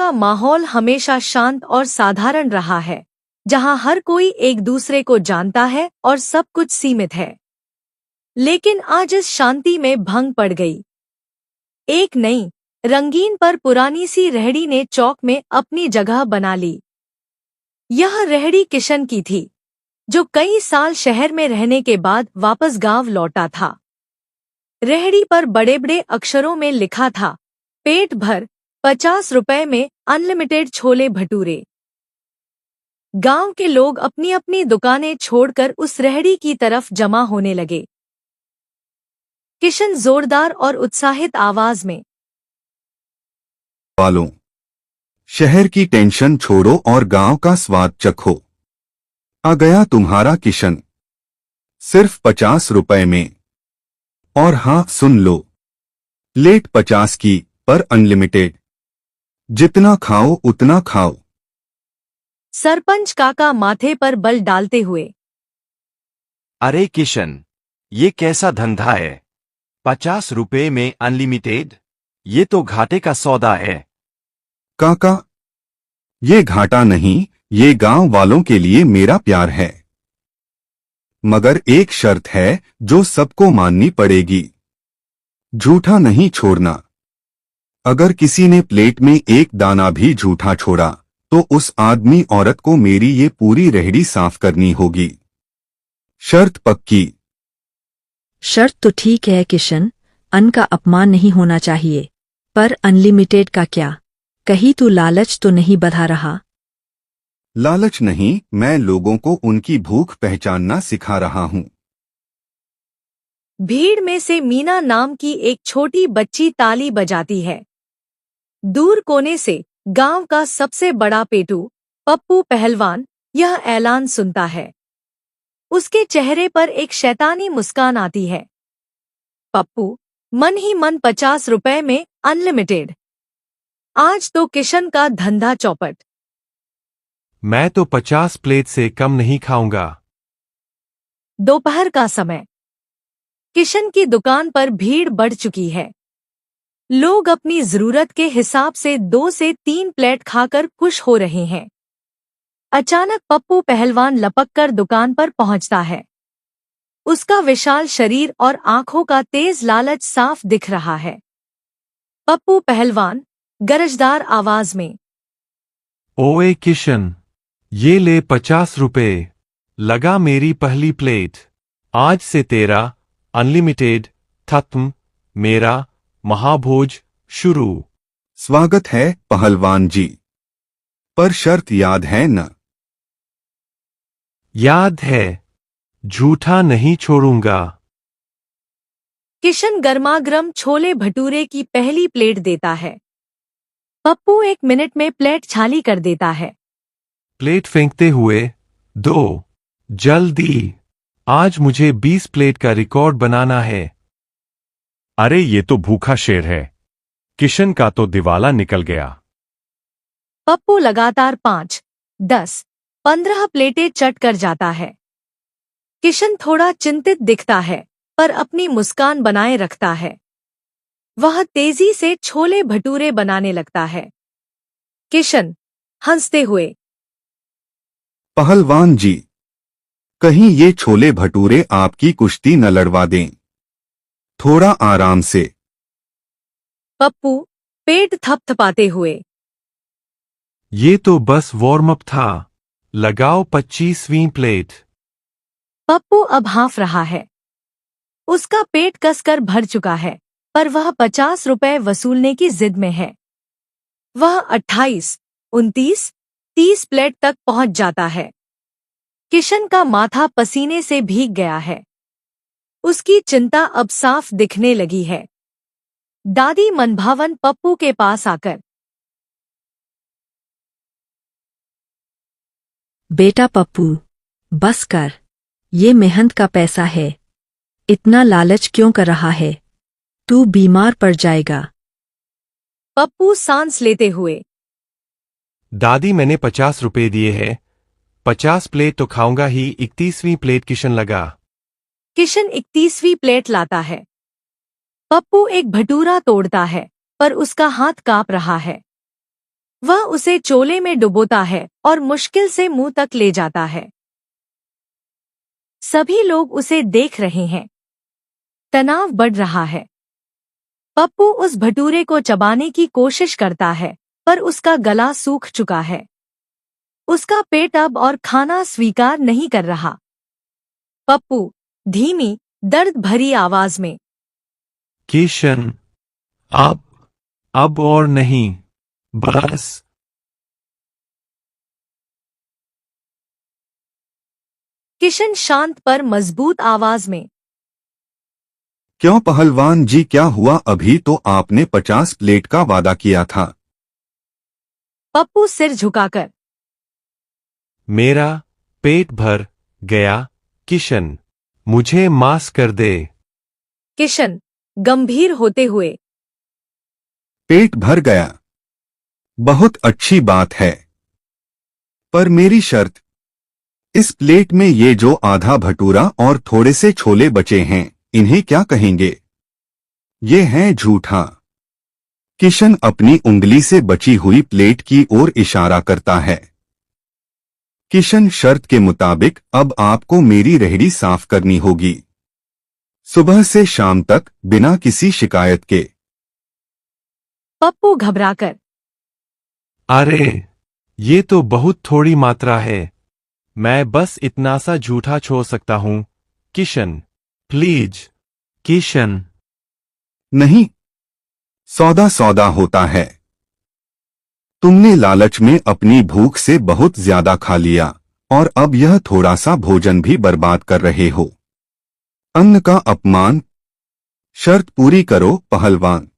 का माहौल हमेशा शांत और साधारण रहा है, जहां हर कोई एक दूसरे को जानता है और सब कुछ सीमित है। लेकिन आज इस शांति में भंग पड़ गई। एक नई, रंगीन पर पुरानी सी रेहड़ी ने चौक में अपनी जगह बना ली। यह रेहड़ी किशन की थी, जो कई साल शहर में रहने के बाद वापस गांव लौटा था। रेहड़ी पर बड़े बड़े अक्षरों में लिखा था, पेट भर 50 रुपए में अनलिमिटेड छोले भटूरे। गांव के लोग अपनी अपनी दुकानें छोड़कर उस रेहड़ी की तरफ जमा होने लगे। किशन जोरदार और उत्साहित आवाज में, वालों, शहर की टेंशन छोड़ो और गांव का स्वाद चखो। आ गया तुम्हारा किशन, सिर्फ 50 रुपए में। और हाँ, सुन लो, प्लेट 50 की, पर अनलिमिटेड। जितना खाओ उतना खाओ। सरपंच काका माथे पर बल डालते हुए, अरे किशन, ये कैसा धंधा है? 50 रुपए में अनलिमिटेड? ये तो घाटे का सौदा है। काका, ये घाटा नहीं, ये गांव वालों के लिए मेरा प्यार है। मगर एक शर्त है जो सबको माननी पड़ेगी। झूठा नहीं छोड़ना। अगर किसी ने प्लेट में एक दाना भी झूठा छोड़ा, तो उस आदमी औरत को मेरी ये पूरी रेहड़ी साफ करनी होगी। शर्त पक्की? शर्त तो ठीक है किशन, अन्न का अपमान नहीं होना चाहिए, पर अनलिमिटेड का क्या? कहीं तू लालच तो नहीं बढ़ा रहा? लालच नहीं, मैं लोगों को उनकी भूख पहचानना सिखा रहा हूँ। भीड़ में से मीना नाम की एक छोटी बच्ची ताली बजाती है। दूर कोने से गांव का सबसे बड़ा पेटू, पप्पू पहलवान, यह ऐलान सुनता है। उसके चेहरे पर एक शैतानी मुस्कान आती है। पप्पू मन ही मन 50 रुपए में अनलिमिटेड। आज तो किशन का धंधा चौपट। मैं तो 50 प्लेट से कम नहीं खाऊंगा। दोपहर का समय। किशन की दुकान पर भीड़ बढ़ चुकी है। लोग अपनी जरूरत के हिसाब से 2 से 3 प्लेट खाकर खुश हो रहे हैं। अचानक पप्पू पहलवान लपककर दुकान पर पहुंचता है। उसका विशाल शरीर और आंखों का तेज लालच साफ दिख रहा है। पप्पू पहलवान गरजदार आवाज में, ओए किशन, ये ले 50 रुपए। लगा मेरी पहली प्लेट। आज से तेरा अनलिमिटेड खत्म। मेरा महाभोज शुरू। स्वागत है पहलवान जी, पर शर्त याद है न? याद है, झूठा नहीं छोड़ूंगा। किशन गर्मागर्म छोले भटूरे की पहली प्लेट देता है। पप्पू 1 मिनट में प्लेट छाली कर देता है। प्लेट फेंकते हुए, 2 जल्दी, आज मुझे 20 प्लेट का रिकॉर्ड बनाना है। अरे ये तो भूखा शेर है। किशन का तो दिवाला निकल गया। पप्पू लगातार 5, 10, 15 प्लेटें चट कर जाता है। किशन थोड़ा चिंतित दिखता है, पर अपनी मुस्कान बनाए रखता है। वह तेजी से छोले भटूरे बनाने लगता है। किशन हंसते हुए, पहलवान जी, कहीं ये छोले भटूरे आपकी कुश्ती न लड़वा दें। थोड़ा आराम से। पप्पू पेट थपथपाते हुए, ये तो बस वार्म अप था। लगाओ 25वीं प्लेट। पप्पू अब हाँफ रहा है। उसका पेट कसकर भर चुका है, पर वह 50 रुपए वसूलने की जिद में है। वह 28, 29, 30 प्लेट तक पहुंच जाता है। किशन का माथा पसीने से भीग गया है। उसकी चिंता अब साफ दिखने लगी है। दादी मनभावन पप्पू के पास आकर, बेटा पप्पू, बस कर, ये मेहनत का पैसा है। इतना लालच क्यों कर रहा है? तू बीमार पड़ जाएगा। पप्पू सांस लेते हुए, दादी, मैंने 50 रुपए दिए हैं। 50 प्लेट तो खाऊंगा ही। 31वीं प्लेट किशन लगा। किशन 31वीं प्लेट लाता है। पप्पू एक भटूरा तोड़ता है, पर उसका हाथ कांप रहा है। वह उसे चोले में डुबोता है और मुश्किल से मुंह तक ले जाता है। सभी लोग उसे देख रहे हैं। तनाव बढ़ रहा है। पप्पू उस भटूरे को चबाने की कोशिश करता है, पर उसका गला सूख चुका है। उसका पेट अब और खाना स्वीकार नहीं कर रहा। पप्पू धीमी, दर्द भरी आवाज में, किशन, अब और नहीं, बस। किशन शांत पर मजबूत आवाज में, क्यों पहलवान जी, क्या हुआ? अभी तो आपने 50 प्लेट का वादा किया था। पप्पू सिर झुकाकर, मेरा पेट भर गया किशन, मुझे माफ कर दे। किशन गंभीर होते हुए, पेट भर गया, बहुत अच्छी बात है, पर मेरी शर्त, इस प्लेट में ये जो आधा भटूरा और थोड़े से छोले बचे हैं, इन्हें क्या कहेंगे? ये है झूठा। किशन अपनी उंगली से बची हुई प्लेट की ओर इशारा करता है। किशन, शर्त के मुताबिक अब आपको मेरी रेहड़ी साफ करनी होगी, सुबह से शाम तक, बिना किसी शिकायत के। पप्पू घबराकर, अरे, ये तो बहुत थोड़ी मात्रा है। मैं बस इतना सा झूठा छोड़ सकता हूँ किशन, प्लीज। किशन, नहीं, सौदा सौदा होता है। तुमने लालच में अपनी भूख से बहुत ज्यादा खा लिया और अब यह थोड़ा सा भोजन भी बर्बाद कर रहे हो। अन्न का अपमान। शर्त पूरी करो पहलवान।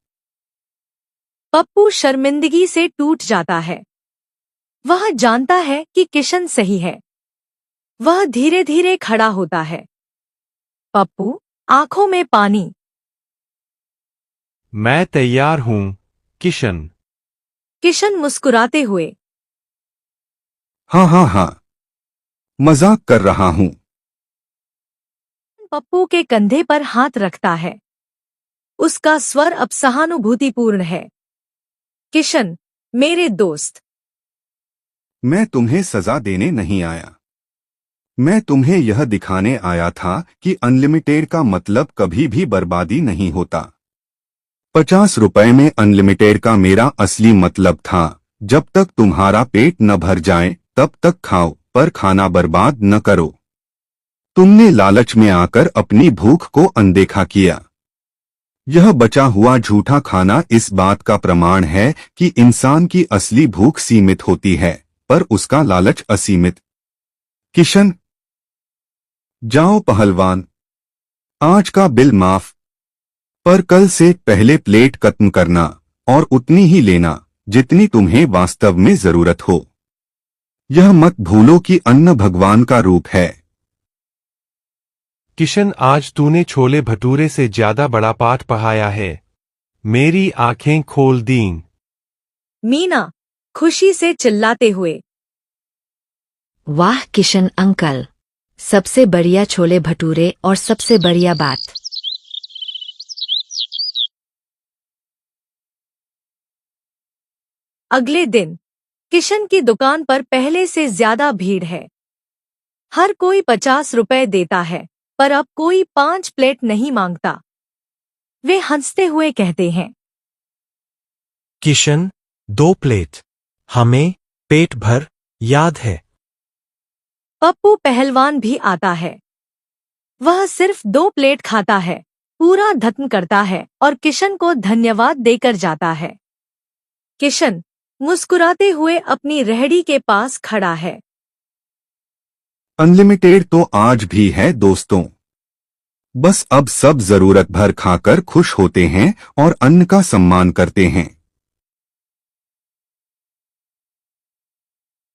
पप्पू शर्मिंदगी से टूट जाता है। वह जानता है कि किशन सही है। वह धीरे धीरे खड़ा होता है। पप्पू आंखों में पानी। मैं तैयार हूँ किशन। किशन मुस्कुराते हुए, हाँ हाँ हाँ, मजाक कर रहा हूँ। पप्पू के कंधे पर हाथ रखता है। उसका स्वर अब सहानुभूतिपूर्ण है। किशन, मेरे दोस्त, मैं तुम्हें सजा देने नहीं आया। मैं तुम्हें यह दिखाने आया था कि अनलिमिटेड का मतलब कभी भी बर्बादी नहीं होता। 50 रुपए में अनलिमिटेड का मेरा असली मतलब था, जब तक तुम्हारा पेट न भर जाए तब तक खाओ, पर खाना बर्बाद न करो। तुमने लालच में आकर अपनी भूख को अनदेखा किया। यह बचा हुआ झूठा खाना इस बात का प्रमाण है कि इंसान की असली भूख सीमित होती है, पर उसका लालच असीमित। किशन, जाओ पहलवान, आज का बिल माफ, पर कल से पहले प्लेट खत्म करना और उतनी ही लेना जितनी तुम्हें वास्तव में जरूरत हो। यह मत भूलो कि अन्न भगवान का रूप है। किशन, आज तूने छोले भटूरे से ज्यादा बड़ा पाठ पढ़ाया है। मेरी आंखें खोल दीं। मीना खुशी से चिल्लाते हुए, वाह किशन अंकल, सबसे बढ़िया छोले भटूरे और सबसे बढ़िया बात। अगले दिन किशन की दुकान पर पहले से ज्यादा भीड़ है। हर कोई 50 रुपए देता है, पर अब कोई 5 प्लेट नहीं मांगता। वे हंसते हुए कहते हैं, किशन, 2 प्लेट, हमें पेट भर याद है। पप्पू पहलवान भी आता है। वह सिर्फ 2 प्लेट खाता है, पूरा धत्म करता है और किशन को धन्यवाद देकर जाता है। किशन मुस्कुराते हुए अपनी रेहड़ी के पास खड़ा है। अनलिमिटेड तो आज भी है दोस्तों, बस अब सब जरूरत भर खाकर खुश होते हैं और अन्न का सम्मान करते हैं।